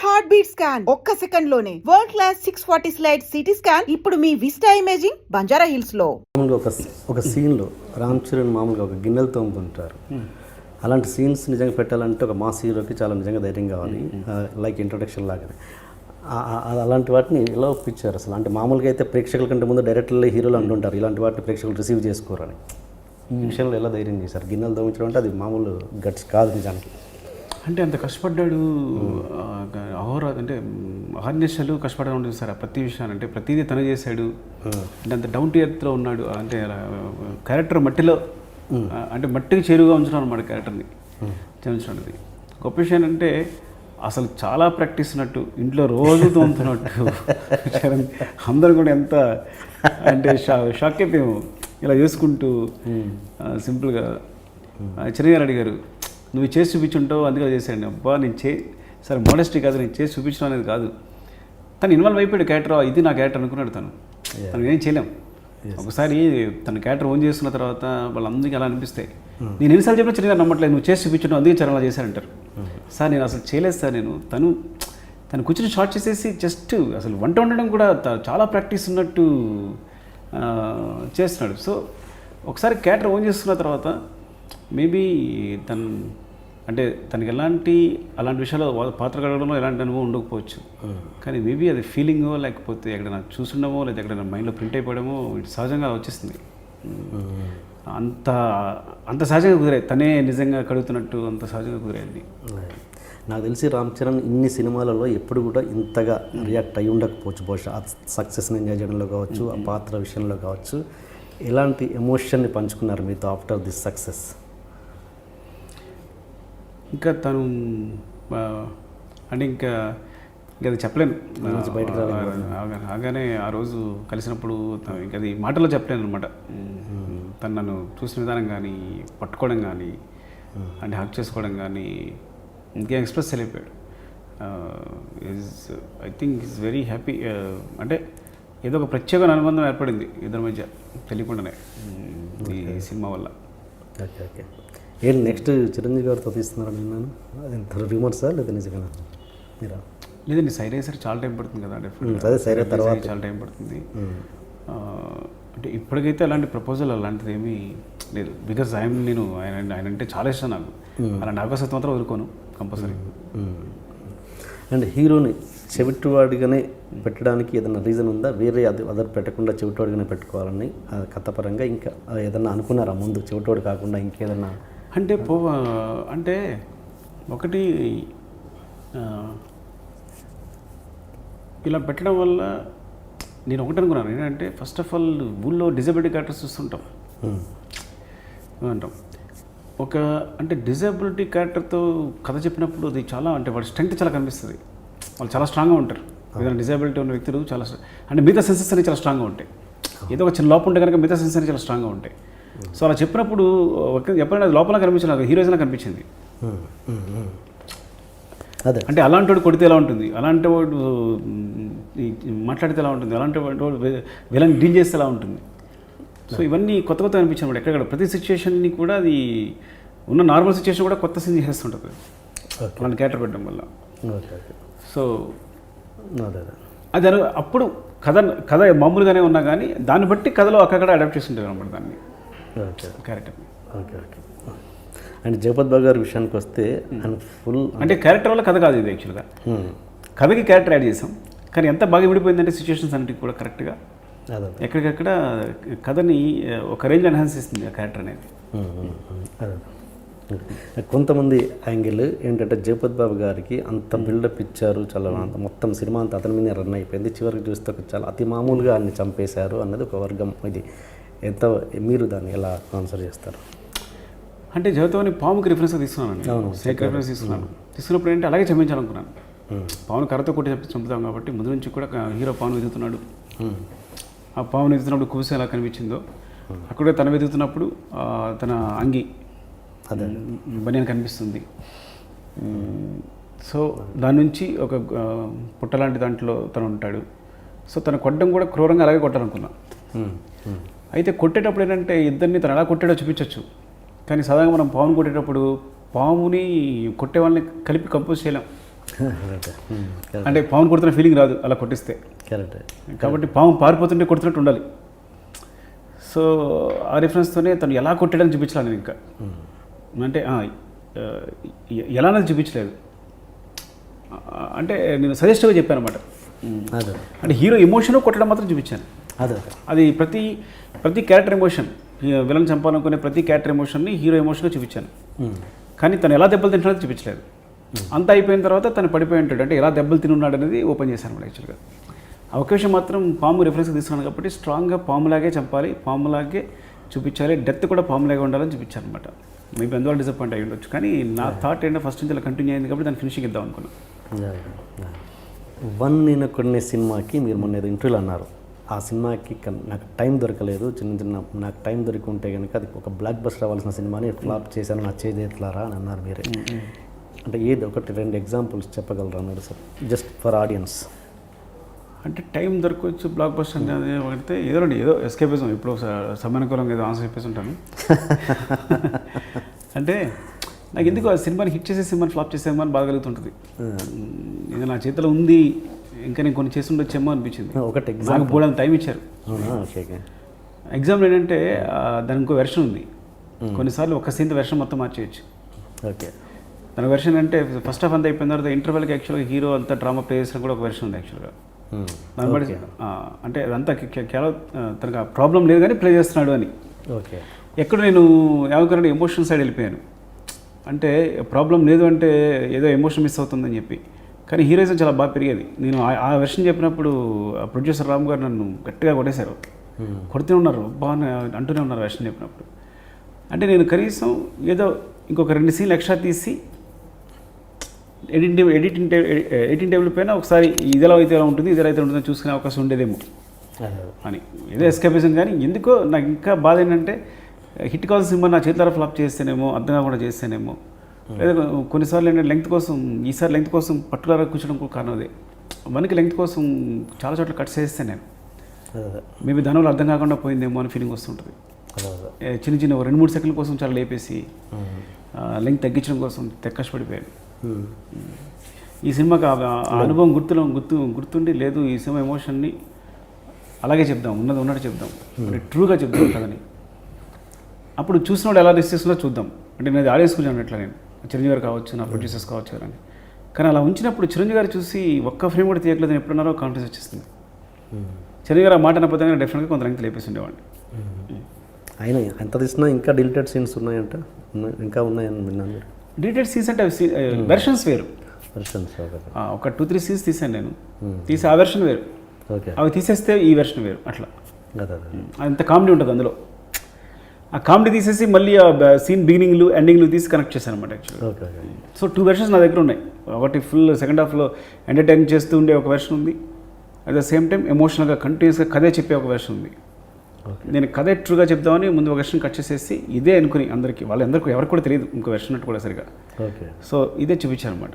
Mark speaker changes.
Speaker 1: Heart beat scan ఒక్క second లోనే world class 640 slide CT scan ఇప్పుడు మీ విస్టా ఇమేజింగ్ బంజారా హిల్స్ లో.
Speaker 2: ఒక సీన్ లో రామ్ చరణ్ మామూలుగా ఒక గిన్నెలు తోముతుంటారు. అలాంటి సీన్స్ నిజంగా పెట్టాలంటే ఒక మాస్ హీరోకి చాలా నిజంగా ధైర్యం కావాలి, లైక్ ఇంట్రొడక్షన్ లాగానే. అలాంటి వాటిని ఎలా ఒప్పించారు అసలు? అంటే మామూలుగా అయితే ప్రేక్షకుల కంటే ముందు డైరెక్టర్లు హీరోలు అంటుంటారు ఇలాంటి వాటిని ప్రేక్షకులు రిసీవ్ చేసుకోరని. ఈ విషయంలో ఎలా ధైర్యం చేశారు? గిన్నెలు తోమించడం అంటే అది మామూలు గట్స్ కాదు నిజానికి.
Speaker 3: అంటే అంత కష్టపడ్డాడు, అంటే అహర్నిశలు కష్టపడడం ఉంటుంది సార్. ప్రతి విషయాన్ని అంటే ప్రతిదీ తను చేశాడు. అంటే అంత డౌన్ టు ఎర్త్లో ఉన్నాడు. అంటే క్యారెక్టర్ మట్టిలో అంటే మట్టికి చేరువుగా ఉంచడం అనమాట క్యారెక్టర్ని చేయించడం. గొప్ప విషయం అంటే అసలు చాలా ప్రాక్టీస్ ఉన్నట్టు, ఇంట్లో రోజు తోముతున్నట్టు. అందరూ కూడా ఎంత అంటే షాక్ అయిపోయాము ఇలా చేసుకుంటూ. సింపుల్గా చిరంజీవి అడిగారు, నువ్వు చేసి చూపించుంటావు అందుకే చేశాడు. అబ్బా నేను సరే మోడెస్టీ కాదు, నేను చేసి చూపించడం అనేది కాదు. తను ఇన్వాల్వ్ అయిపోయాడు క్యారెక్టర్. ఇది నా క్యారెక్టర్ అనుకున్నాడు తను ఏం చేయలేం. ఒకసారి తన క్యారెక్టర్ ఓన్ చేసుకున్న తర్వాత వాళ్ళందరికీ అలా అనిపిస్తాయి. నేను ఎన్నిసార్లు చెప్పినా చిరంజీవి నమ్మట్లేదు, నువ్వు చేసి చూపించడం అందుకే చరణ్ అలా చేశారంటారు. సార్ నేను అసలు చేయలేదు సార్, తను కూర్చొని షార్ట్ చేసేసి జస్ట్ అసలు వంట వండడం కూడా చాలా ప్రాక్టీస్ ఉన్నట్టు చేస్తున్నాడు. సో ఒకసారి క్యారెక్టర్ ఓన్ చేసుకున్న తర్వాత మేబీ అంటే తనకి అలాంటి విషయాలు పాత్ర కడగడంలో ఎలాంటి అనుభవం ఉండకపోవచ్చు. కానీ మేబీ అది ఫీలింగో లేకపోతే ఎక్కడైనా చూసుండమో లేదా ఎక్కడైనా మైండ్లో ప్రింట్ అయిపోవడమో సహజంగా వచ్చేస్తుంది. అంత సహజంగా కుదిరాయి. తనే నిజంగా కడుగుతున్నట్టు అంత సహజంగా కుదిరాయింది.
Speaker 2: నాకు తెలిసి రామ్ చరణ్ ఇన్ని సినిమాలలో ఎప్పుడు కూడా ఇంతగా రియాక్ట్ అయ్యి ఉండకపోవచ్చు. బహుశా ఆ సక్సెస్ని ఎంజాయ్ చేయడంలో కావచ్చు, ఆ పాత్ర విషయంలో కావచ్చు. ఎలాంటి ఎమోషన్ని పంచుకున్నారు మీతో ఆఫ్టర్ దిస్ సక్సెస్?
Speaker 3: ఇంకా తను అంటే ఇంకా అది చెప్పలేను.
Speaker 2: బయటకు
Speaker 3: ఆగానే ఆ రోజు కలిసినప్పుడు ఇంకా అది మాటల్లో చెప్పలేను అనమాట. తను నన్ను చూసిన విధానం కానీ, పట్టుకోవడం కానీ, అంటే హక్ చేసుకోవడం కానీ ఇంకేం ఎక్స్ప్రెస్ చేయలేకపోయాడు. I think is very happy. అంటే ఏదో ఒక ప్రత్యేకమైన అనుబంధం ఏర్పడింది ఇద్దరి మధ్య తెలియకుండానే ఈ సినిమా వల్ల.
Speaker 2: Okay okay. ఏంటి నెక్స్ట్ చిరంజీవి గారితో తీస్తున్నారా? నేను అది రిమోర్సా లేదా నిజంగా మీరా?
Speaker 3: లేదండి, సైడ్ అయ్యేసరికి చాలా టైం పడుతుంది కదా.
Speaker 2: అదే సైడ్ తర్వాత
Speaker 3: చాలా టైం పడుతుంది. అంటే ఇప్పటికైతే అలాంటి ప్రపోజల్ అలాంటిది ఏమీ లేదు. బికాజ్ నేను ఆయన అంటే చాలా ఇష్టం నాకు. అలాంటి అవకాశం మాత్రం వదులుకోను కంపల్సరీ.
Speaker 2: అండ్ హీరోని చెవిటివాడిగానే పెట్టడానికి ఏదైనా రీజన్ ఉందా? వేరే అదర్ పెట్టకుండా చెవిటివాడిగానే పెట్టుకోవాలని కథపరంగా ఇంకా ఏదన్నా అనుకున్నారా ముందు? చెవిటివాడు కాకుండా ఇంకేదన్నా
Speaker 3: అంటే ఒకటి ఇలా పెట్టడం వల్ల నేను ఒకటి అనుకున్నాను ఏంటంటే, ఫస్ట్ ఆఫ్ ఆల్ ఊళ్ళో డిజబిలిటీ క్యారెక్టర్స్ చూస్తుంటాం అంటాం. అంటే డిజబిలిటీ క్యారెక్టర్తో కథ చెప్పినప్పుడు అది చాలా అంటే వాడి స్ట్రెంగ్త్ చాలా కనిపిస్తుంది. వాళ్ళు చాలా స్ట్రాంగ్గా ఉంటారు. ఏదైనా డిజబిలిటీ ఉన్న వ్యక్తులు చాలా అంటే మిగతా సెన్సెస్ అనేవి చాలా స్ట్రాంగ్గా ఉంటాయి. ఏదో ఒక చిన్న లోపం ఉంటే కనుక మిగతా సెన్సెస్ అనేవి చాలా స్ట్రాంగ్గా ఉంటాయి. సో అలా చెప్పినప్పుడు ఎప్పుడైనా లోపల కనిపించిన హీరోయిజంగా కనిపించింది.
Speaker 2: అదే
Speaker 3: అంటే అలాంటి వాడు కొడితే ఎలా ఉంటుంది, అలాంటి వాడు మాట్లాడితే ఎలా ఉంటుంది, అలాంటి వాడు వీళ్ళని డీల్ చేస్తే ఎలా ఉంటుంది. సో ఇవన్నీ కొత్త అనిపించినప్పుడు ఎక్కడ ప్రతి సిచ్యువేషన్ని కూడా అది ఉన్న నార్మల్ సిచ్యువేషన్ కూడా కొత్త సీన్ చేస్తుంటుంది అలాంటి క్యారెక్టర్ పెట్టడం వల్ల. సో అది అప్పుడు కథ మామూలుగానే ఉన్నా కానీ దాన్ని బట్టి కథలో అక్కడ అడాప్ట్ చేస్తుంటారు అనమాట దాన్ని character.
Speaker 2: Okay okay. And Jagapathi Babu గారి విషయానికి వస్తే ఫుల్
Speaker 3: అంటే క్యారెక్టర్ వల్ల కథ కాదు ఇది. యాక్చువల్గా కథకి క్యారెక్టర్ యాడ్ చేసాం, కానీ ఎంత బాగా విడిపోయిందంటే సిచ్యువేషన్స్ అన్నిటికీ కూడా కరెక్ట్గా ఎక్కడికక్కడ కథని ఒక రేంజ్ ఎన్హాన్స్ చేస్తుంది ఆ క్యారెక్టర్ అనేది.
Speaker 2: కొంతమంది యాంగిల్ ఏంటంటే జగపత్ బాబు గారికి అంత బిల్డప్ ఇచ్చారు, చాలా మొత్తం సినిమా అంతా అతని మీద రన్ అయిపోయింది. చివరికి చూస్తే చాలా అతి మామూలుగా అన్ని చంపేశారు అన్నది ఒక వర్గం. ఇది ఎంత మీరు దాన్ని ఎలా ఆన్సర్ చేస్తారు?
Speaker 3: అంటే జగత్తుని పాముకి రిఫరెన్స్గా తీసుకున్నాను, స్నేక్ రిఫరెన్స్ తీసుకున్నప్పుడు ఏంటంటే అలాగే చంపించాలనుకున్నాను. పావును కర్రతో కొట్టి చంపుతాం కాబట్టి ముందు నుంచి కూడా హీరో పావును వెతుకుతున్నాడు. ఆ పావును వెతుకుతున్నప్పుడు కూసి ఎలా కనిపించిందో అక్కడే తన వెతుకుతున్నప్పుడు తన అంగి బనియన్ కనిపిస్తుంది. సో దాని నుంచి ఒక పుట్ట లాంటి దాంట్లో తను ఉంటాడు. సో తను కొట్టడం కూడా క్రూరంగా అలాగే కొట్టాలనుకున్నా. అయితే కొట్టేటప్పుడు ఏంటంటే ఇద్దరిని తను ఎలా కొట్టాడో చూపించవచ్చు, కానీ సాధారణంగా మనం పాముని కొట్టేటప్పుడు పాముని కొట్టే వాళ్ళని కలిపి కంపోజ్ చేయలేం.
Speaker 2: కరెక్ట్
Speaker 3: అంటే పామును కొడుతున్న ఫీలింగ్ రాదు అలా కొట్టిస్తే.
Speaker 2: కరెక్ట్.
Speaker 3: కాబట్టి పాము పారిపోతుంటే కొడుతున్నట్టు ఉండాలి. సో ఆ రిఫరెన్స్తోనే తను ఎలా కొట్టాడని చూపించాలి నేను ఇంకా. అంటే ఎలా అనేది చూపించలేదు, అంటే నేను సజెస్టివ్గా చెప్పాను అనమాట.
Speaker 2: అదే
Speaker 3: అంటే హీరో ఎమోషన్ కొట్టడం మాత్రం చూపించాను.
Speaker 2: అదే
Speaker 3: అది ప్రతి క్యారెక్టర్ ఎమోషన్, విలన్ చంపాలనుకునే ప్రతి క్యారెక్టర్ ఎమోషన్ని హీరో ఎమోషన్గా చూపించాను. కానీ తను ఎలా దెబ్బలు తింటున్నాడో చూపించలేదు. అంతా అయిపోయిన తర్వాత తను పడిపోయి ఉంటాడు, అంటే ఎలా దెబ్బలు తినున్నాడు అనేది ఓపెన్ చేశాను అనమాట. యాక్చువల్గా ఆ ఒక్క విషయం మాత్రం పాము రిఫరెన్స్గా తీసుకున్నాను కాబట్టి స్ట్రాంగ్గా పాములాగే చంపాలి, పాములాగే చూపించాలి, డెత్ కూడా పాములాగే ఉండాలని చూపించాను అనమాట. మేబీ అందువల్ల డిసప్పాయింట్ అయ్యి ఉండొచ్చు, కానీ నా థాట్ ఏంటో ఫస్ట్ నుంచి అలా కంటిన్యూ అయింది కాబట్టి దాన్ని ఫినిషింగ్ ఇద్దాం అనుకున్నాను.
Speaker 2: వన్ నేను కొన్ని సినిమాకి మీరు మొన్న ఏదో ఇంటర్వ్యూలో అన్నారు, ఆ సినిమాకి నాకు టైం దొరకలేదు, నాకు టైం దొరికి ఉంటే కనుక అది ఒక బ్లాక్ బస్టర్ అవ్వాల్సిన సినిమాని ఫ్లాప్ చేశాను, నా చేతి ఎట్లారా అని అన్నారు మీరే. అంటే ఏది ఒకటి 2 ఎగ్జాంపుల్స్ చెప్పగలరా అన్నాడు సార్, జస్ట్ ఫర్ ఆడియన్స్.
Speaker 3: అంటే టైం దొరకవచ్చు బ్లాక్ బస్టర్ అనేది పడితే ఏదో ఎస్కేపిజం, ఇప్పుడు సమయానుకూలంగా ఏదో ఆన్సర్ చెప్పేసి ఉంటాను. అంటే నాకు ఎందుకు ఆ సినిమాని హిట్ చేసే సినిమాని ఫ్లాప్ చేసే సినిమాని బాగా కలుగుతుంటుంది. ఇది నా చేతిలో ఉంది, ఇంకా నేను కొన్ని చేసి ఉండొచ్చేమో అనిపించింది.
Speaker 2: ఒకటి
Speaker 3: నాకు
Speaker 2: ఎగ్జాంపుల్
Speaker 3: బోర్డు టైం ఇచ్చారు. ఎగ్జాంపుల్ ఏంటంటే దానికి ఇంకో వెర్షన్ ఉంది. కొన్నిసార్లు ఒక సీన్ వెర్షన్ మొత్తం మార్చేయచ్చు.
Speaker 2: ఓకే,
Speaker 3: దాని వెర్షన్ అంటే ఫస్ట్ హాఫ్ అంతా అయిపోయిన తర్వాత ఇంటర్వెల్కి యాక్చువల్గా హీరో అంతా డ్రామా ప్లే చేసిన కూడా ఒక వెర్షన్ ఉంది యాక్చువల్గా. దాన్ని బట్టి అంటే అదంతా తనకు ప్రాబ్లం లేదు కానీ ప్లే చేస్తున్నాడు అని.
Speaker 2: ఓకే,
Speaker 3: ఎక్కడ నేను ఏమనుకున్నాను, ఎమోషన్ సైడ్ వెళ్ళిపోయాను. అంటే ప్రాబ్లం లేదు అంటే ఏదో ఎమోషన్ మిస్ అవుతుందని చెప్పి, కానీ హీరోయిజం చాలా బాగా పెరిగేది. నేను ఆ వెర్షన్ చెప్పినప్పుడు ప్రొడ్యూసర్ రామ్ గారు నన్ను గట్టిగా కొట్టేశారు, కొడుతూ ఉన్నారు, బాగా అంటూనే ఉన్నారు వెర్షన్ చెప్పినప్పుడు. అంటే నేను కనీసం ఏదో ఇంకొక 2 సీన్లు ఎక్స్ట్రా తీసి ఎడిటింగ్ టేబుల్ పైన ఒకసారి ఇదిలా అయితే ఎలా ఉంటుంది, ఇదిలా అయితే ఉంటుందని చూసుకునే అవకాశం ఉండేదేమో అని ఏదో ఎస్కేపిజం. కానీ ఎందుకో నాకు ఇంకా బాధ ఏంటంటే హిట్ కావాల్సిన సినిమా నా చేతుల ఫ్లాప్ చేస్తేనేమో, అర్థం కాకుండా చేస్తేనేమో, లేదా కొన్నిసార్లు ఏంటంటే లెంగ్త్ కోసం, ఈసారి లెంగ్త్ కోసం పర్టికులర్గా కూర్చోడం కూడా కారణం అదే. మనకి లెంగ్త్ కోసం చాలా చోట్ల కట్ చేస్తే నేను మేబీ దానివల్ల అర్థం కాకుండా పోయిందేమో అని ఫీలింగ్ వస్తుంటుంది. చిన్న 2-3 సెకండ్ల కోసం చాలా లేపేసి లెంగ్త్ తగ్గించడం కోసం కష్టపడిపోయాను. ఈ సినిమాకి ఆ అనుభవం గుర్తుండి లేదు, ఈ సినిమా ఎమోషన్ని అలాగే చెప్దాం, ఉన్నట్టు చెప్దాం, ట్రూగా చెప్దాం కదని. అప్పుడు చూసినోడు ఎలా రిసీవ్ చేస్తుందో చూద్దాం. అంటే నేను ఆడియన్స్ గురించి అన్నట్లా, నేను చిరంజీవి గారు కావచ్చు, నా ప్రొడ్యూసర్స్ కావచ్చు అని. కానీ అలా ఉంచినప్పుడు చిరంజీవి గారు చూసి ఒక్క ఫ్రేమ్ కూడా తీయట్లేదని ఎప్పుడున్నారో కాన్ఫిడెన్స్ వచ్చేస్తుంది. చిరంజీవి గారు ఆ మాట అనకపోతే డెఫినెట్గా కొంత లెంగ్త్ లేపేసి ఉండేవాడిని.
Speaker 2: అయినా ఎంత తీసినా ఇంకా డిలీటెడ్ సీన్స్ ఉన్నాయంట, ఇంకా ఉన్నాయని విన్నాను.
Speaker 3: డిలీటెడ్ సీన్స్ అంటే వెర్షన్స్ వేరు.
Speaker 2: వెర్షన్స్
Speaker 3: ఒక 2-3 సీన్స్ తీసాను నేను, తీసి ఆ వెర్షన్ వేరు,
Speaker 2: ఓకే,
Speaker 3: అవి తీసేస్తే ఈ వెర్షన్ వేరు, అట్లా
Speaker 2: అదే
Speaker 3: అంత కామెడీ ఉంటుంది అందులో. ఆ కామెడీ తీసేసి మళ్ళీ ఆ సీన్ బిగినింగ్లు ఎండింగ్లు తీసి కనెక్ట్ చేశాను అనమాట యాక్చువల్గా.
Speaker 2: ఓకే,
Speaker 3: సో 2 వెర్షన్స్ నా దగ్గర ఉన్నాయి. ఒకటి ఫుల్ సెకండ్ హాఫ్లో ఎంటర్టైన్ చేస్తూ ఉండే ఒక వెర్షన్ ఉంది, అట్ ద సేమ్ టైం ఎమోషనల్గా కంటిన్యూస్గా కథే చెప్పే ఒక వెర్షన్ ఉంది. నేను కథ ట్రూగా చెప్దామని ముందు ఒక వెర్షన్ కట్ చేసేసి ఇదే అనుకుని అందరికీ, వాళ్ళందరికీ ఎవరికి కూడా తెలియదు ఇంకో వెర్షన్ కూడా సరిగా.
Speaker 2: ఓకే,
Speaker 3: సో ఇదే చూపించాను అనమాట.